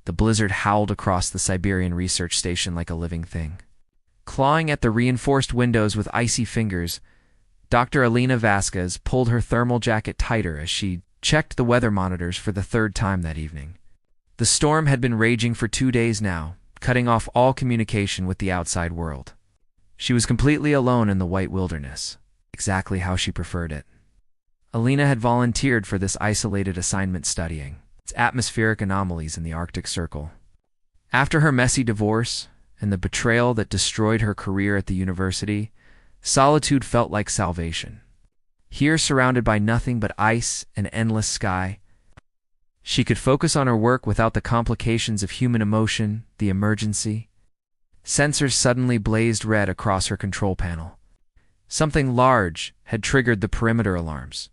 The blizzard howled across the Siberian research station like a living thing. Clawing at the reinforced windows with icy fingers, Dr. Alina Vasquez pulled her thermal jacket tighter as she checked the weather monitors for the third time that evening. The storm had been raging for 2 days now, cutting off all communication with the outside world. She was completely alone in the white wilderness, exactly how she preferred it. Alina had volunteered for this isolated assignment studying its atmospheric anomalies in the Arctic Circle. After her messy divorce and the betrayal that destroyed her career at the university, solitude felt like salvation. Here, surrounded by nothing but ice and endless sky, she could focus on her work without the complications of human emotion, the emergency. Sensors suddenly blazed red across her control panel. Something large had triggered the perimeter alarms.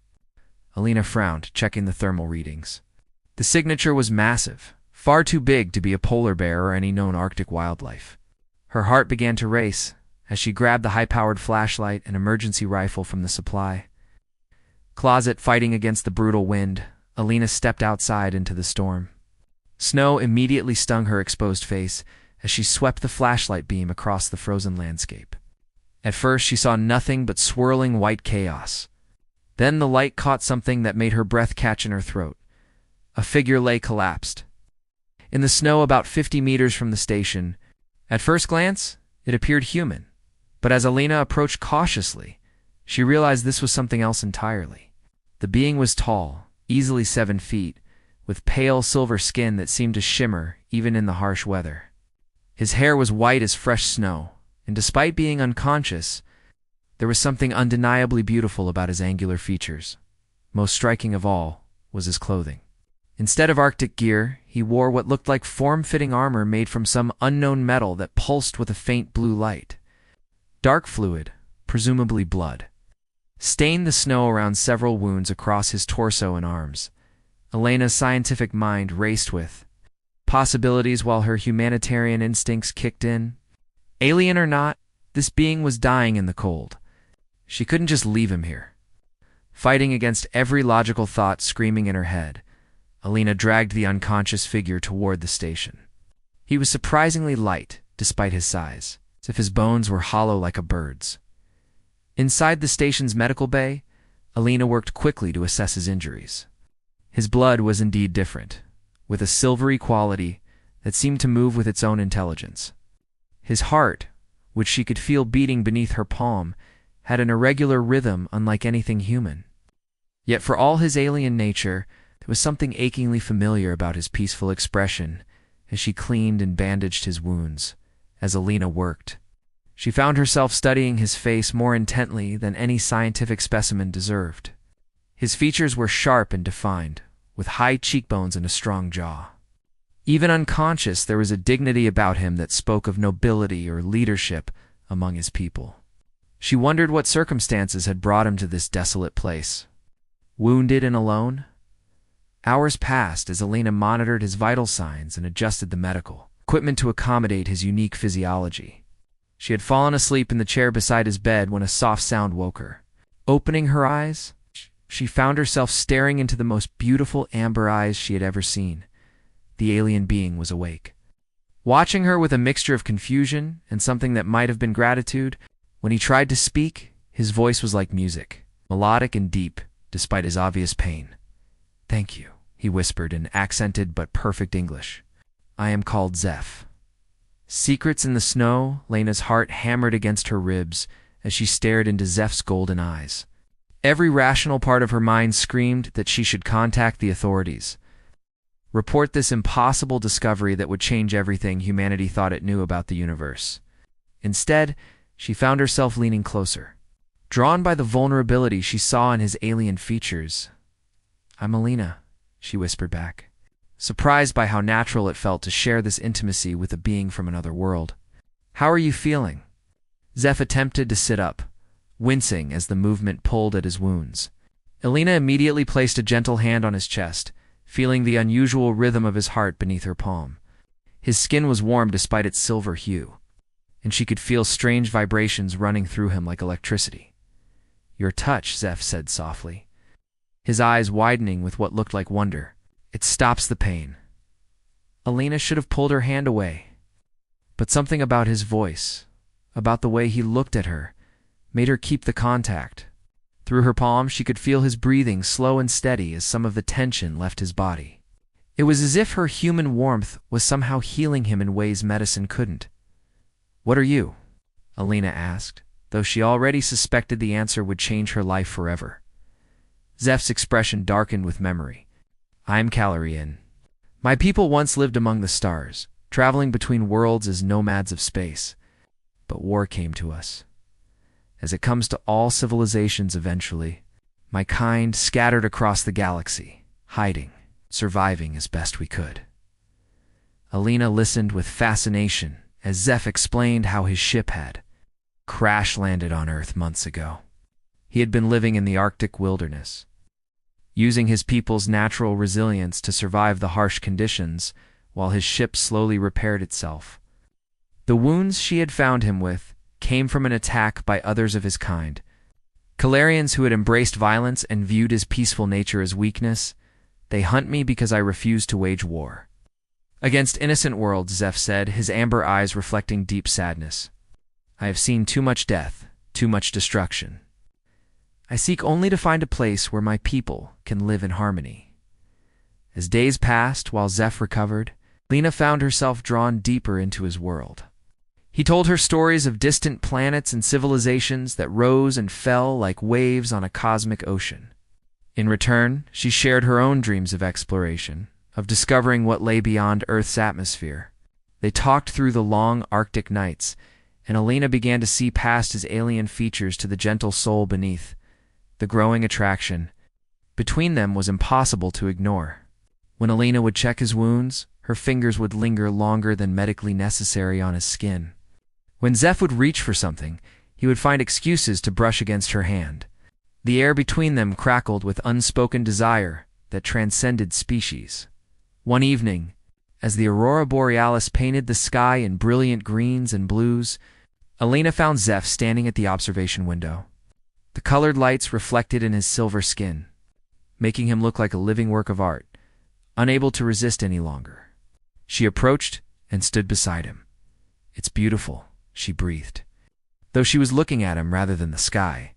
Alina frowned, checking the thermal readings. The signature was massive, far too big to be a polar bear or any known Arctic wildlife. Her heart began to race as she grabbed the high-powered flashlight and emergency rifle from the supply closet. Fighting against the brutal wind, Alina stepped outside into the storm. Snow immediately stung her exposed face as she swept the flashlight beam across the frozen landscape. At first, she saw nothing but swirling white chaos. Then the light caught something that made her breath catch in her throat. A figure lay collapsed in the snow about 50 meters from the station. At first glance, it appeared human, but as Alina approached cautiously, she realized this was something else entirely. The being was tall, easily 7 feet, with pale silver skin that seemed to shimmer even in the harsh weather. His hair was white as fresh snow, and despite being unconscious, there was something undeniably beautiful about his angular features. Most striking of all was his clothing. Instead of Arctic gear, he wore what looked like form-fitting armor made from some unknown metal that pulsed with a faint blue light. Dark fluid, presumably blood, stained the snow around several wounds across his torso and arms. Alina's scientific mind raced with possibilities while her humanitarian instincts kicked in. Alien or not, this being was dying in the cold. She couldn't just leave him here. Fighting against every logical thought screaming in her head, Alina dragged the unconscious figure toward the station. He was surprisingly light, despite his size, as if his bones were hollow like a bird's. Inside the station's medical bay, Alina worked quickly to assess his injuries. His blood was indeed different, with a silvery quality that seemed to move with its own intelligence. His heart, which she could feel beating beneath her palm, had an irregular rhythm unlike anything human. Yet for all his alien nature, there was something achingly familiar about his peaceful expression as she cleaned and bandaged his wounds. As Alina worked, she found herself studying his face more intently than any scientific specimen deserved. His features were sharp and defined, with high cheekbones and a strong jaw. Even unconscious, there was a dignity about him that spoke of nobility or leadership among his people. She wondered what circumstances had brought him to this desolate place. Wounded and alone? Hours passed as Alina monitored his vital signs and adjusted the medical equipment to accommodate his unique physiology. She had fallen asleep in the chair beside his bed when a soft sound woke her. Opening her eyes, she found herself staring into the most beautiful amber eyes she had ever seen. The alien being was awake. Watching her with a mixture of confusion and something that might have been gratitude, when he tried to speak, his voice was like music, melodic and deep, despite his obvious pain. "Thank you," he whispered in accented but perfect English. "I am called Zeph." Secrets in the snow, Lena's heart hammered against her ribs as she stared into Zeph's golden eyes. Every rational part of her mind screamed that she should contact the authorities. Report this impossible discovery that would change everything humanity thought it knew about the universe. Instead, she found herself leaning closer. Drawn by the vulnerability she saw in his alien features, "I'm Alina," she whispered back, surprised by how natural it felt to share this intimacy with a being from another world. "How are you feeling?" Zeph attempted to sit up, wincing as the movement pulled at his wounds. Alina immediately placed a gentle hand on his chest, feeling the unusual rhythm of his heart beneath her palm. His skin was warm despite its silver hue, and she could feel strange vibrations running through him like electricity. "Your touch," Zeph said softly, his eyes widening with what looked like wonder. "It stops the pain." Alina should have pulled her hand away. But something about his voice, about the way he looked at her, made her keep the contact. Through her palm, she could feel his breathing slow and steady as some of the tension left his body. It was as if her human warmth was somehow healing him in ways medicine couldn't. "What are you?" Alina asked, though she already suspected the answer would change her life forever. Zeph's expression darkened with memory. "I'm Calorian. My people once lived among the stars, traveling between worlds as nomads of space. But war came to us. As it comes to all civilizations eventually, my kind scattered across the galaxy, hiding, surviving as best we could." Alina listened with fascination as Zeph explained how his ship had crash-landed on Earth months ago. He had been living in the Arctic wilderness, using his people's natural resilience to survive the harsh conditions while his ship slowly repaired itself. The wounds she had found him with came from an attack by others of his kind, Calarians who had embraced violence and viewed his peaceful nature as weakness. "They hunt me because I refuse to wage war against innocent worlds," Zeph said, his amber eyes reflecting deep sadness. "I have seen too much death, too much destruction. I seek only to find a place where my people can live in harmony." As days passed while Zeph recovered, Lena found herself drawn deeper into his world. He told her stories of distant planets and civilizations that rose and fell like waves on a cosmic ocean. In return, she shared her own dreams of exploration, of discovering what lay beyond Earth's atmosphere. They talked through the long Arctic nights, and Alina began to see past his alien features to the gentle soul beneath. The growing attraction between them was impossible to ignore. When Alina would check his wounds, her fingers would linger longer than medically necessary on his skin. When Zeph would reach for something, he would find excuses to brush against her hand. The air between them crackled with unspoken desire that transcended species. One evening, as the aurora borealis painted the sky in brilliant greens and blues, Alina found Zeph standing at the observation window. The colored lights reflected in his silver skin, making him look like a living work of art, unable to resist any longer. She approached and stood beside him. "It's beautiful," she breathed. Though she was looking at him rather than the sky,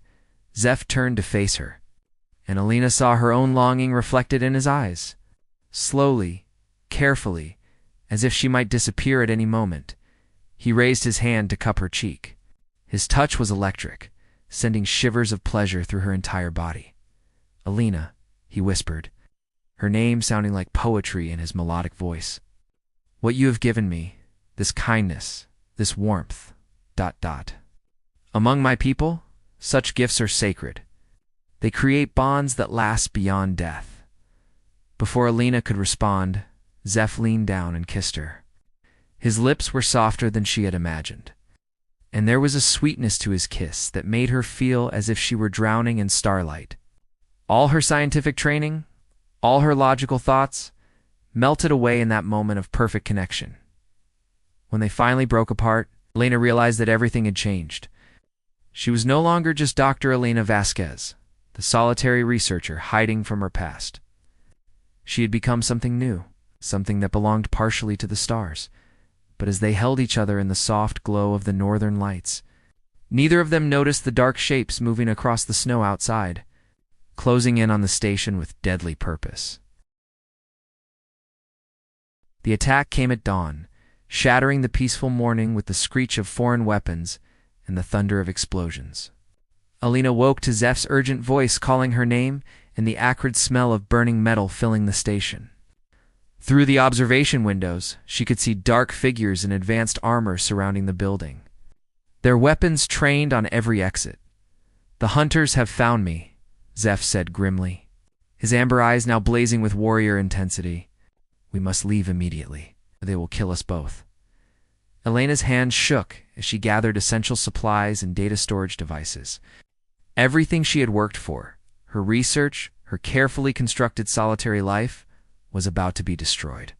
Zeph turned to face her, and Alina saw her own longing reflected in his eyes. Slowly, carefully, as if she might disappear at any moment, he raised his hand to cup her cheek. His touch was electric, sending shivers of pleasure through her entire body. "Alina," he whispered, her name sounding like poetry in his melodic voice. "What you have given me, this kindness, this warmth, ... Among my people, such gifts are sacred. They create bonds that last beyond death." Before Alina could respond, Zeph leaned down and kissed her. His lips were softer than she had imagined, and there was a sweetness to his kiss that made her feel as if she were drowning in starlight. All her scientific training, all her logical thoughts, melted away in that moment of perfect connection. When they finally broke apart, Elena realized that everything had changed. She was no longer just Dr. Elena Vasquez, the solitary researcher hiding from her past. She had become something new, something that belonged partially to the stars. But as they held each other in the soft glow of the northern lights, neither of them noticed the dark shapes moving across the snow outside, closing in on the station with deadly purpose. The attack came at dawn, shattering the peaceful morning with the screech of foreign weapons and the thunder of explosions. Alina woke to Zeph's urgent voice calling her name and the acrid smell of burning metal filling the station. Through the observation windows, she could see dark figures in advanced armor surrounding the building, their weapons trained on every exit. "The hunters have found me," Zeph said grimly, his amber eyes now blazing with warrior intensity. "We must leave immediately, or they will kill us both." Elena's hand shook as she gathered essential supplies and data storage devices. Everything she had worked for, her research, her carefully constructed solitary life, was about to be destroyed.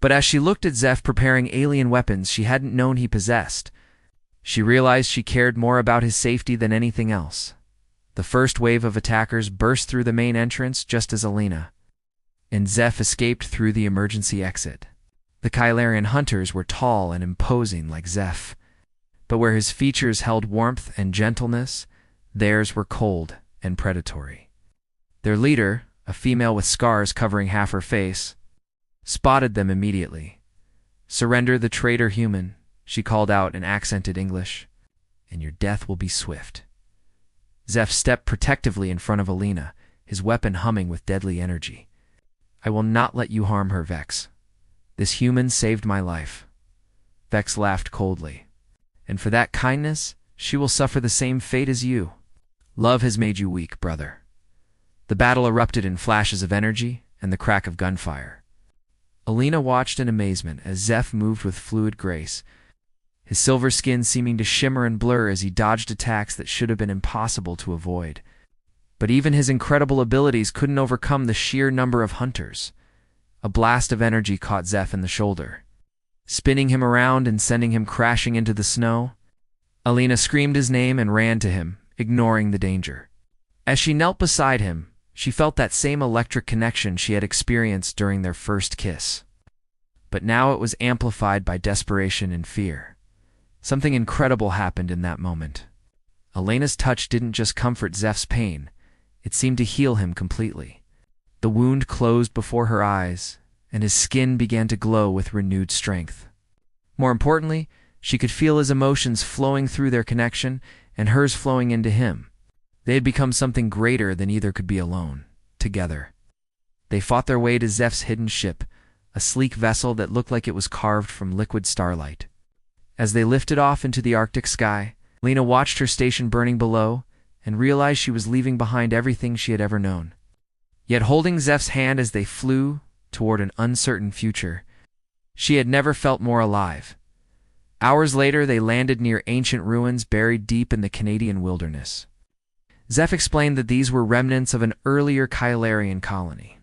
But as she looked at Zeph preparing alien weapons she hadn't known he possessed, she realized she cared more about his safety than anything else. The first wave of attackers burst through the main entrance just as Alina and Zeph escaped through the emergency exit. The Kylarian hunters were tall and imposing like Zeph, but where his features held warmth and gentleness, theirs were cold and predatory. Their leader, a female with scars covering half her face, spotted them immediately. "Surrender the traitor human," she called out in accented English, "and your death will be swift." Zeph stepped protectively in front of Alina, his weapon humming with deadly energy. "I will not let you harm her, Vex. This human saved my life." Vex laughed coldly. "And for that kindness, she will suffer the same fate as you. Love has made you weak, brother." The battle erupted in flashes of energy and the crack of gunfire. Alina watched in amazement as Zeph moved with fluid grace, his silver skin seeming to shimmer and blur as he dodged attacks that should have been impossible to avoid. But even his incredible abilities couldn't overcome the sheer number of hunters. A blast of energy caught Zeph in the shoulder, spinning him around and sending him crashing into the snow. Alina screamed his name and ran to him, ignoring the danger. As she knelt beside him, she felt that same electric connection she had experienced during their first kiss. But now it was amplified by desperation and fear. Something incredible happened in that moment. Alina's touch didn't just comfort Zeph's pain, it seemed to heal him completely. The wound closed before her eyes, and his skin began to glow with renewed strength. More importantly, she could feel his emotions flowing through their connection and hers flowing into him. They had become something greater than either could be alone, together. They fought their way to Zeph's hidden ship, a sleek vessel that looked like it was carved from liquid starlight. As they lifted off into the Arctic sky, Lena watched her station burning below and realized she was leaving behind everything she had ever known. Yet holding Zeph's hand as they flew toward an uncertain future, she had never felt more alive. Hours later, they landed near ancient ruins buried deep in the Canadian wilderness. Zeph explained that these were remnants of an earlier Kylarian colony,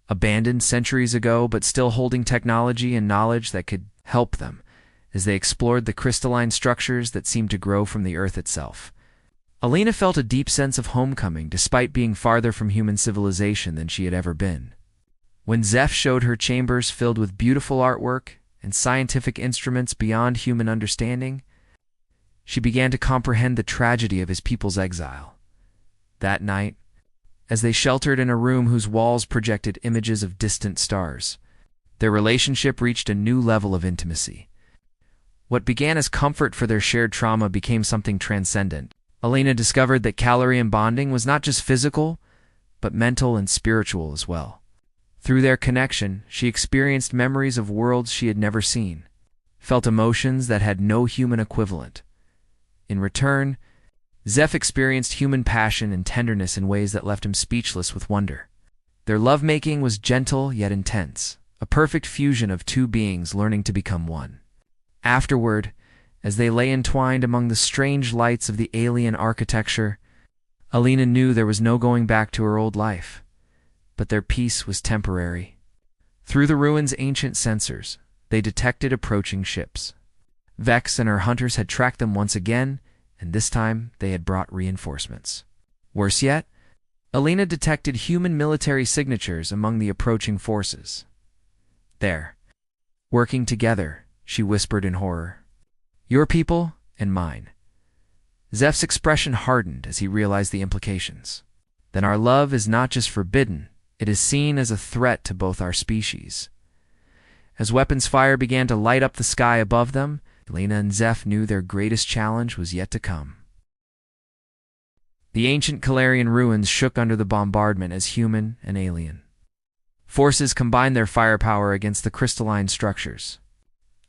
abandoned centuries ago but still holding technology and knowledge that could help them as they explored the crystalline structures that seemed to grow from the earth itself. Alina felt a deep sense of homecoming despite being farther from human civilization than she had ever been. When Zeph showed her chambers filled with beautiful artwork and scientific instruments beyond human understanding, she began to comprehend the tragedy of his people's exile. That night, as they sheltered in a room whose walls projected images of distant stars, their relationship reached a new level of intimacy. What began as comfort for their shared trauma became something transcendent. Alina discovered that Kylarian bonding was not just physical, but mental and spiritual as well. Through their connection, she experienced memories of worlds she had never seen, felt emotions that had no human equivalent. In return, Zeph experienced human passion and tenderness in ways that left him speechless with wonder. Their lovemaking was gentle yet intense, a perfect fusion of two beings learning to become one. Afterward, as they lay entwined among the strange lights of the alien architecture, Alina knew there was no going back to her old life, but their peace was temporary. Through the ruins' ancient sensors, they detected approaching ships. Vex and her hunters had tracked them once again, and this time they had brought reinforcements. Worse yet, Alina detected human military signatures among the approaching forces. "There, working together," she whispered in horror. "Your people and mine." Zeph's expression hardened as he realized the implications. "Then our love is not just forbidden, it is seen as a threat to both our species." As weapons fire began to light up the sky above them, Alina and Zeph knew their greatest challenge was yet to come. The ancient Kylarian ruins shook under the bombardment as human and alien forces combined their firepower against the crystalline structures.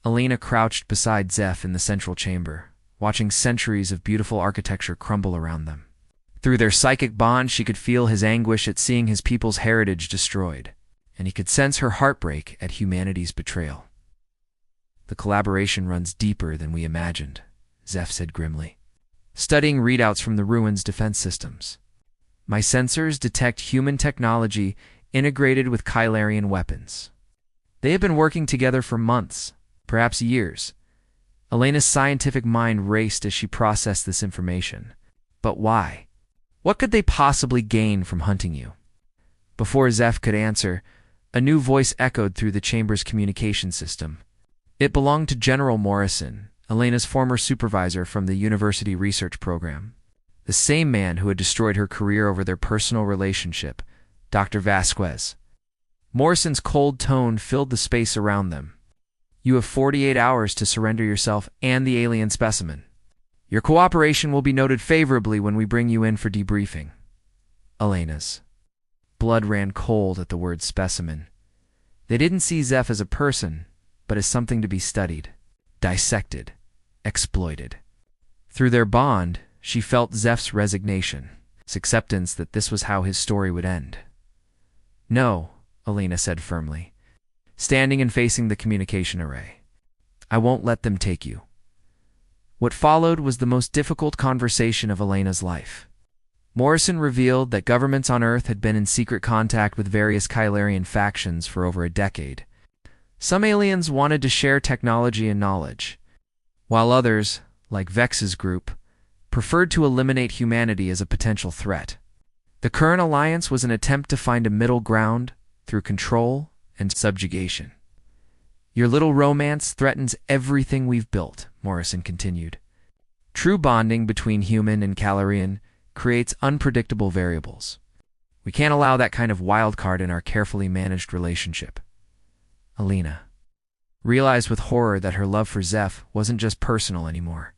Alina crouched beside Zeph in the central chamber, watching centuries of beautiful architecture crumble around them. Through their psychic bond, she could feel his anguish at seeing his people's heritage destroyed, and he could sense her heartbreak at humanity's betrayal. "The collaboration runs deeper than we imagined," Zeph said grimly, studying readouts from the ruins' defense systems. "My sensors detect human technology integrated with Kylarian weapons. They have been working together for months, perhaps years." Alina's scientific mind raced as she processed this information. But why? What could they possibly gain from hunting you? Before Zeph could answer, A new voice echoed through the chamber's communication system. It belonged to General Morrison, Elena's former supervisor from the university research program. The same man who had destroyed her career over their personal relationship, Dr. Vasquez. Morrison's cold tone filled the space around them. You have 48 hours to surrender yourself and the alien specimen. Your cooperation will be noted favorably when we bring you in for debriefing. Elena's blood ran cold at the word specimen. They didn't see Zeph as a person, but as something to be studied, dissected, exploited. Through their bond, she felt Zeph's resignation, his acceptance that this was how his story would end. No, Elena said firmly, standing and facing the communication array. I won't let them take you. What followed was the most difficult conversation of Elena's life. Morrison revealed that governments on Earth had been in secret contact with various Kylarian factions for over a decade. Some aliens wanted to share technology and knowledge, while others, like Vex's group, preferred to eliminate humanity as a potential threat. The current alliance was an attempt to find a middle ground through control and subjugation. Your little romance threatens everything we've built, Morrison continued. True bonding between human and Kylarian creates unpredictable variables. We can't allow that kind of wild card in our carefully managed relationship. Elena realized with horror that her love for Zeph wasn't just personal anymore.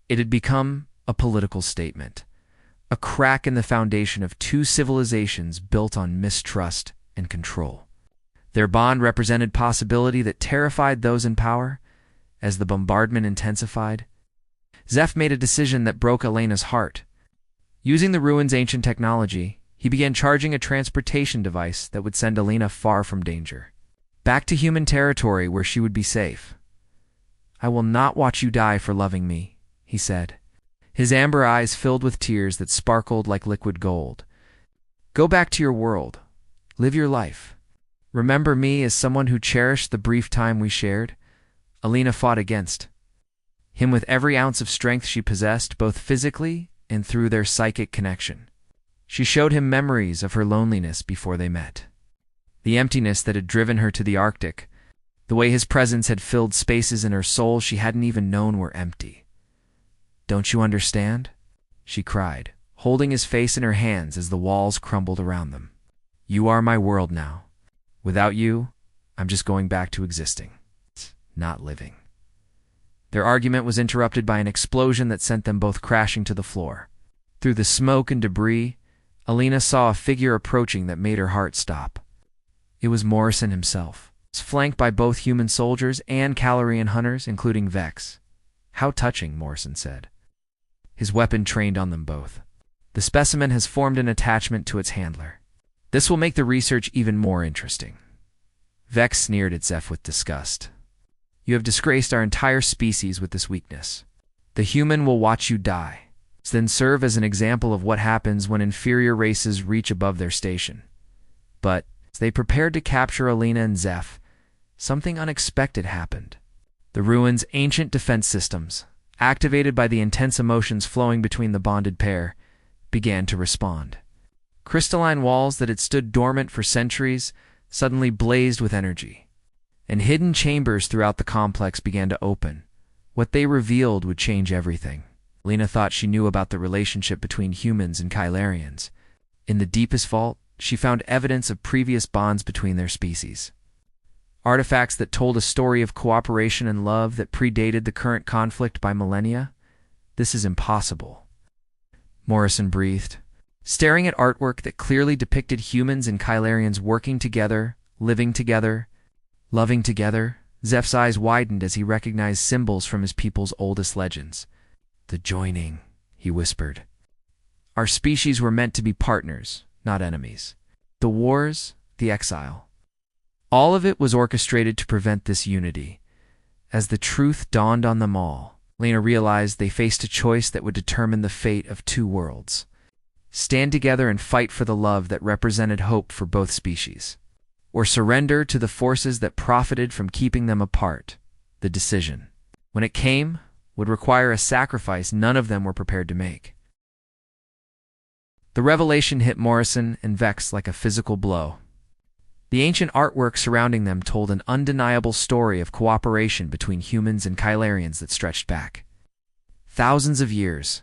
It had become a political statement, a crack in the foundation of two civilizations built on mistrust and control. Their bond represented possibility that terrified those in power. As the bombardment intensified, Zeph made a decision that broke Elena's heart. Using the ruins' ancient technology, he began charging a transportation device that would send Elena far from danger, back to human territory where she would be safe. I will not watch you die for loving me, he said, his amber eyes filled with tears that sparkled like liquid gold. Go back to your world. Live your life. Remember me as someone who cherished the brief time we shared. Elena fought against him with every ounce of strength she possessed, both physically and through their psychic connection. She showed him memories of her loneliness before they met. The emptiness that had driven her to the Arctic, the way his presence had filled spaces in her soul she hadn't even known were empty. Don't you understand? She cried, holding his face in her hands as the walls crumbled around them. You are my world now. Without you, I'm just going back to existing, not living. Their argument was interrupted by an explosion that sent them both crashing to the floor. Through the smoke and debris, Elena saw a figure approaching that made her heart stop. It was Morrison himself, flanked by both human soldiers and Kylarian hunters, including Vex. How touching, Morrison said. His weapon trained on them both. The specimen has formed an attachment to its handler. This will make the research even more interesting. Vex sneered at Zeph with disgust. You have disgraced our entire species with this weakness. The human will watch you die, then serve as an example of what happens when inferior races reach above their station. But as they prepared to capture Elena and Zeph, something unexpected happened. The ruins' ancient defense systems, activated by the intense emotions flowing between the bonded pair, began to respond. Crystalline walls that had stood dormant for centuries suddenly blazed with energy, and hidden chambers throughout the complex began to open. What they revealed would change everything. Elena thought she knew about the relationship between humans and Kylarians. In the deepest vault, she found evidence of previous bonds between their species. Artifacts that told a story of cooperation and love that predated the current conflict by millennia. This is impossible, Morrison breathed, staring at artwork that clearly depicted humans and Kylarians working together, living together, loving together. Zeph's eyes widened as he recognized symbols from his people's oldest legends. The joining, he whispered. Our species were meant to be partners, not enemies. The wars, the exile. All of it was orchestrated to prevent this unity. As the truth dawned on them all, Lena realized they faced a choice that would determine the fate of two worlds. Stand together and fight for the love that represented hope for both species, or surrender to the forces that profited from keeping them apart. The decision, when it came, would require a sacrifice none of them were prepared to make. The revelation hit Morrison and Vex like a physical blow. The ancient artwork surrounding them told an undeniable story of cooperation between humans and Kylarians that stretched back thousands of years.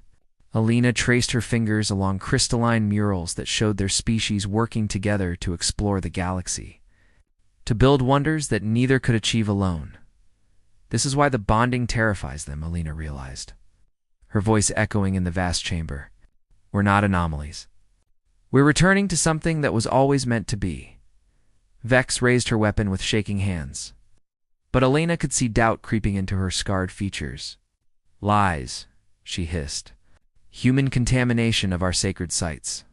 Alina traced her fingers along crystalline murals that showed their species working together to explore the galaxy, to build wonders that neither could achieve alone. This is why the bonding terrifies them, Alina realized, her voice echoing in the vast chamber. We're not anomalies. We're returning to something that was always meant to be. Vex raised her weapon with shaking hands, but Alina could see doubt creeping into her scarred features. Lies, she hissed. Human contamination of our sacred sites.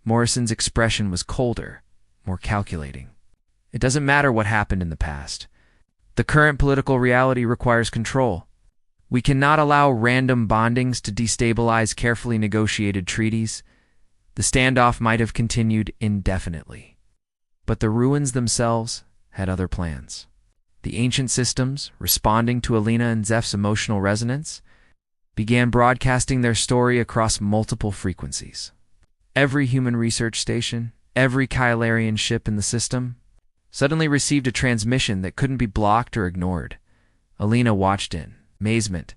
Morrison's expression was colder, more calculating. It doesn't matter what happened in the past. The current political reality requires control. We cannot allow random bondings to destabilize carefully negotiated treaties. The standoff might have continued indefinitely. But the ruins themselves had other plans. The ancient systems, responding to Alina and Zeph's emotional resonance, began broadcasting their story across multiple frequencies. Every human research station, every Kylarian ship in the system, suddenly received a transmission that couldn't be blocked or ignored. Alina watched in amazement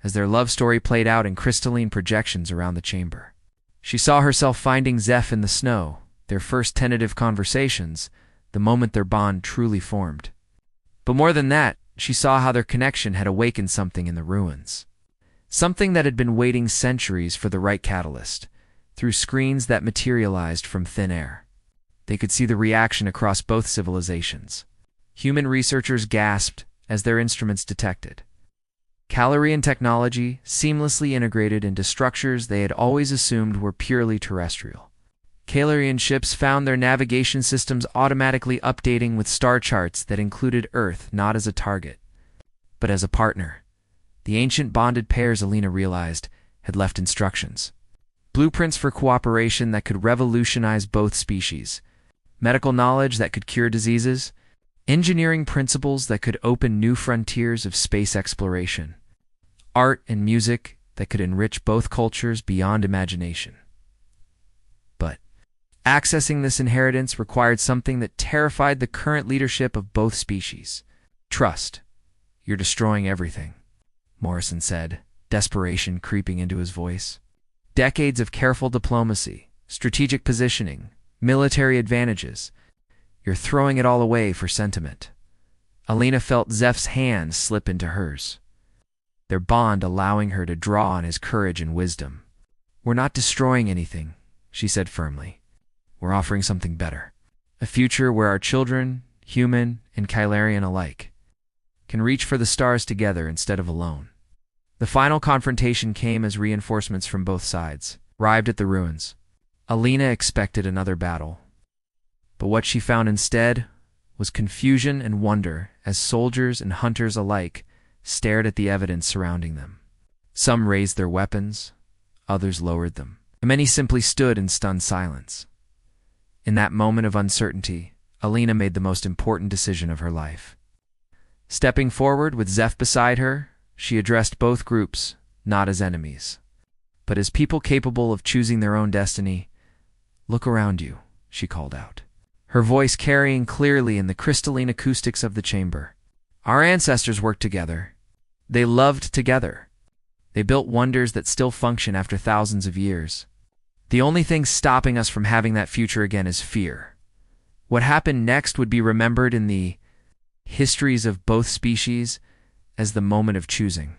as their love story played out in crystalline projections around the chamber. She saw herself finding Zeph in the snow, their first tentative conversations, the moment their bond truly formed. But more than that, she saw how their connection had awakened something in the ruins. Something that had been waiting centuries for the right catalyst, through screens that materialized from thin air. They could see the reaction across both civilizations. Human researchers gasped as their instruments detected Kylarian technology seamlessly integrated into structures they had always assumed were purely terrestrial. Kylarian ships found their navigation systems automatically updating with star charts that included Earth not as a target, but as a partner. The ancient bonded pairs, Alina realized, had left instructions. Blueprints for cooperation that could revolutionize both species. Medical knowledge that could cure diseases. Engineering principles that could open new frontiers of space exploration. Art and music that could enrich both cultures beyond imagination. But accessing this inheritance required something that terrified the current leadership of both species. Trust. You're destroying everything, Morrison said, desperation creeping into his voice. Decades of careful diplomacy, strategic positioning, military advantages. You're throwing it all away for sentiment. Alina felt Zeph's hand slip into hers, their bond allowing her to draw on his courage and wisdom. We're not destroying anything, she said firmly. We're offering something better. A future where our children, human and Kylarian alike, can reach for the stars together instead of alone. The final confrontation came as reinforcements from both sides arrived at the ruins. Alina expected another battle, but what she found instead was confusion and wonder as soldiers and hunters alike stared at the evidence surrounding them. Some raised their weapons, others lowered them, and many simply stood in stunned silence. In that moment of uncertainty, Alina made the most important decision of her life. Stepping forward with Zeph beside her, she addressed both groups, not as enemies, but as people capable of choosing their own destiny. Look around you, she called out, her voice carrying clearly in the crystalline acoustics of the chamber. Our ancestors worked together. They loved together. They built wonders that still function after thousands of years. The only thing stopping us from having that future again is fear. What happened next would be remembered in the histories of both species as the moment of choosing.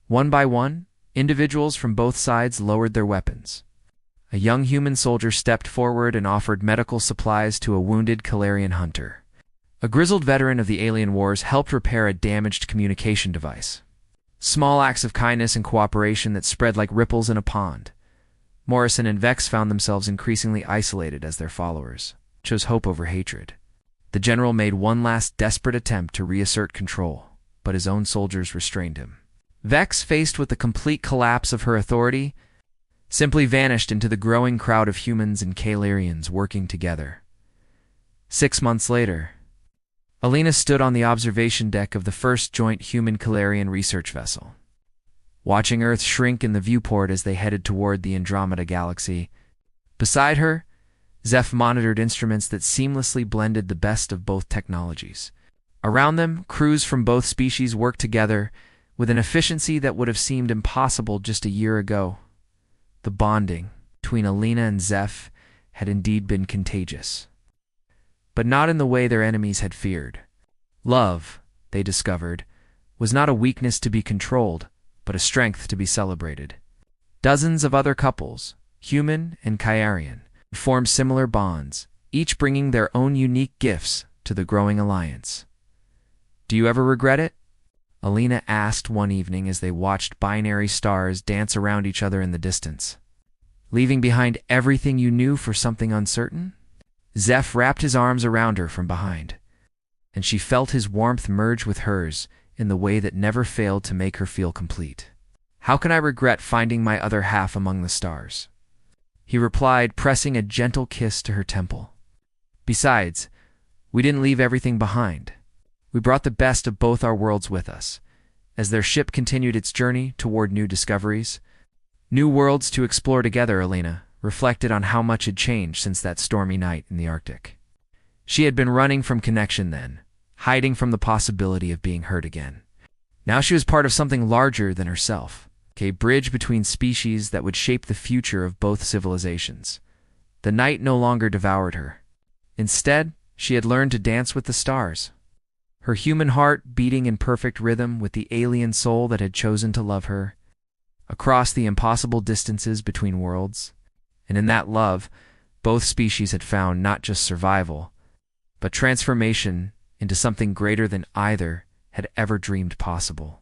One by one, individuals from both sides lowered their weapons. A young human soldier stepped forward and offered medical supplies to a wounded Kylarian hunter. A grizzled veteran of the alien wars helped repair a damaged communication device. Small acts of kindness and cooperation that spread like ripples in a pond. Morrison and Vex found themselves increasingly isolated as their followers chose hope over hatred. The general made one last desperate attempt to reassert control, but his own soldiers restrained him. Vex, faced with the complete collapse of her authority, simply vanished into the growing crowd of humans and Kylarians working together. 6 months later, Alina stood on the observation deck of the first joint human-Kylarian research vessel, watching Earth shrink in the viewport as they headed toward the Andromeda galaxy. Beside her, Zeph monitored instruments that seamlessly blended the best of both technologies. Around them, crews from both species worked together with an efficiency that would have seemed impossible just a year ago. The bonding between Alina and Zeph had indeed been contagious. But not in the way their enemies had feared. Love, they discovered, was not a weakness to be controlled, but a strength to be celebrated. Dozens of other couples, human and Kyarian, formed similar bonds, each bringing their own unique gifts to the growing alliance. "Do you ever regret it?" Alina asked one evening as they watched binary stars dance around each other in the distance. "Leaving behind everything you knew for something uncertain?" Zeph wrapped his arms around her from behind, and she felt his warmth merge with hers in the way that never failed to make her feel complete. "How can I regret finding my other half among the stars?" he replied, pressing a gentle kiss to her temple. "Besides, we didn't leave everything behind. We brought the best of both our worlds with us, as their ship continued its journey toward new discoveries. New worlds to explore together." Alina reflected on how much had changed since that stormy night in the Arctic. She had been running from connection then, hiding from the possibility of being hurt again. Now she was part of something larger than herself, a bridge between species that would shape the future of both civilizations. The night no longer devoured her. Instead, she had learned to dance with the stars, her human heart beating in perfect rhythm with the alien soul that had chosen to love her, across the impossible distances between worlds. And in that love, both species had found not just survival, but transformation into something greater than either had ever dreamed possible.